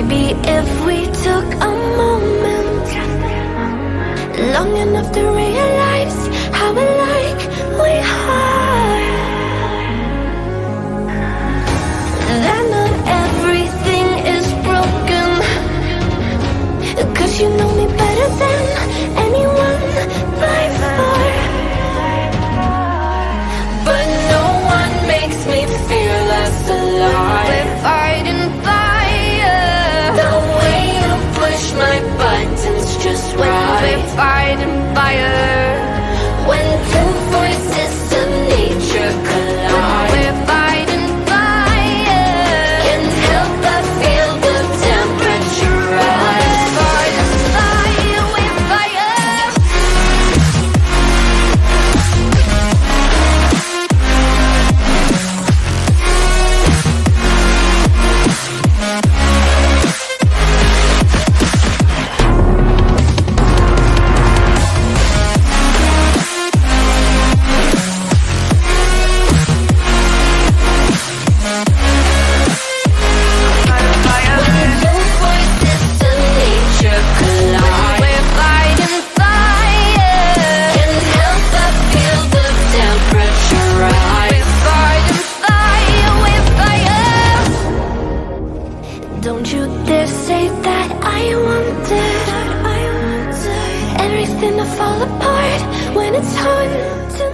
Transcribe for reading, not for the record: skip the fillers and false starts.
Maybe if we took a moment, long enough to realize how alike we are, that not everything is broken, 'cause you know me better than anyone by far. But no one makes me feel less alive. We're fighting fire. The way you push my buttons just right. We're fighting fire. When two forces of nature collide. We're fighting fire. Can't help but feel the temperature rise. We're fighting fire. We're fire. Don't you dare say that I wanted everything to fall apart when it's hard to